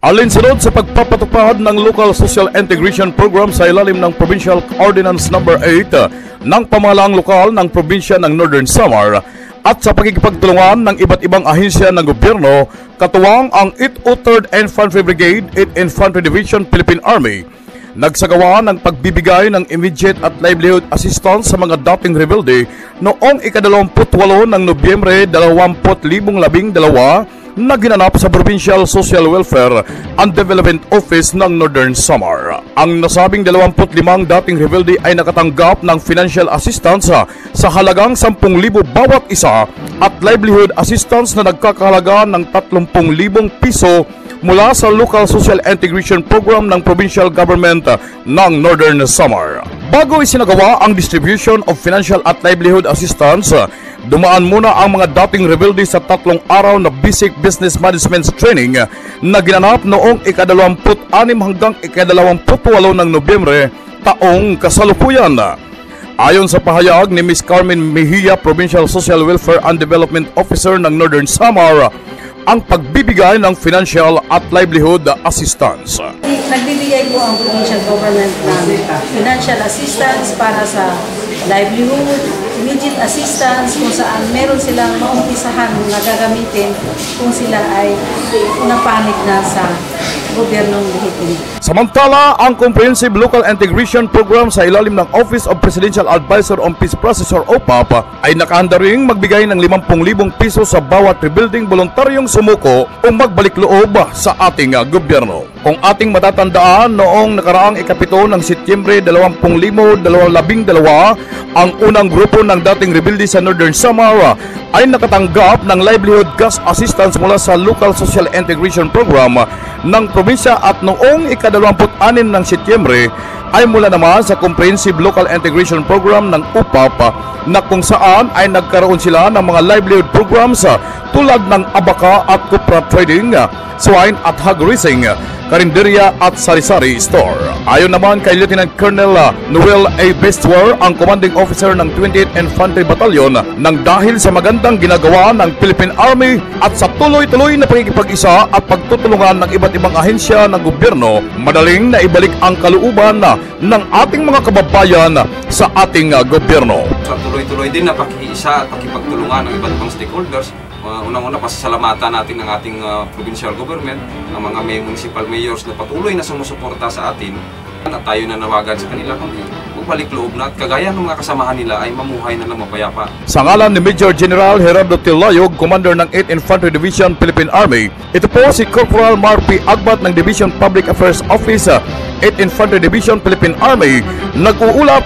Alinsunod sa pagpapatupad ng Local Social Integration Program sa ilalim ng Provincial Ordinance No. 8 ng pamahalaang lokal ng probinsya ng Northern Samar at sa pagkikipagtulungan ng iba't ibang ahensya ng gobyerno, katuwang ang 803rd Infantry Brigade, 8th Infantry Division, Philippine Army, nagsagawa ng pagbibigay ng immediate at livelihood assistance sa mga dating rebelde noong ika-28 ng Nobyembre 2012 na ginanap sa Provincial Social Welfare and Development Office ng Northern Samar. Ang nasabing 25 dating rebelde ay nakatanggap ng financial assistance sa halagang 10,000 bawat isa at livelihood assistance na nagkakahalaga ng 30,000 piso mula sa Local Social Integration Program ng Provincial Government ng Northern Samar. Bago isinagawa ang distribution of financial at livelihood assistance, dumaan muna ang mga dating rebelde sa 3 araw na Basic Business Management Training na ginanap noong ika-26 hanggang ika-28 ng Nobyembre taong kasalukuyan. Ayon sa pahayag ni Ms. Carmen Mejia, Provincial Social Welfare and Development Officer ng Northern Samar, ang pagbibigay ng financial at livelihood assistance. Nagbibigay po ang provincial government ng financial assistance para sa livelihood, immediate assistance kung saan meron silang maumpisahan na gagamitin kung sila ay napanik na sa gobyernong lehitim. Samantala, ang Comprehensive Local Integration Program sa ilalim ng Office of Presidential Advisor on Peace Process or OPAP ay nakahanda ring magbigay ng 50,000 piso sa bawat rebuilding voluntaryong sumuko o magbalik loob sa ating gobyerno. Kung ating matatandaan, noong nakaraang ika-7 ng Setyembre 2012, ang unang grupo ng dating rebelde sa Northern Samar ay nakatanggap ng livelihood cash assistance mula sa Local Social Integration Program ng probinsya at noong ika-26 ng Setyembre ay mula naman sa Comprehensive Local Integration Program ng UPAP na kung saan ay nagkaroon sila ng mga livelihood programs tulad ng abaka at copra trading, swine at hog raising, karinderya at sari-sari store. Ayon naman kay Lieutenant Colonel Noel A. Bestwar, ang commanding officer ng 28th Infantry Battalion, nang dahil sa magandang ginagawa ng Philippine Army at sa tuloy-tuloy na pagkikipag-isa at pagtutulungan ng iba't ibang ahensya ng gobyerno, madaling na ibalik ang kalooban ng ating mga kababayan sa ating gobyerno. Sa tuloy-tuloy din na pakikiisa at pakipagtulungan ng iba't ibang stakeholders, unang-una pasasalamatan natin ng ating provincial government, ang mga municipal mayors na patuloy na sumusuporta sa atin at tayo na nawagan sa kanila kung magbalik loob na at kagaya ng mga kasamahan nila ay mamuhay na ng mapayapa. Sa ngalan ni Major General Gerardo Tilayog, Commander ng 8th Infantry Division, Philippine Army, ito po si Corporal Marpi Agbat ng Division Public Affairs Office, 8th Infantry Division, Philippine Army, nag-uulap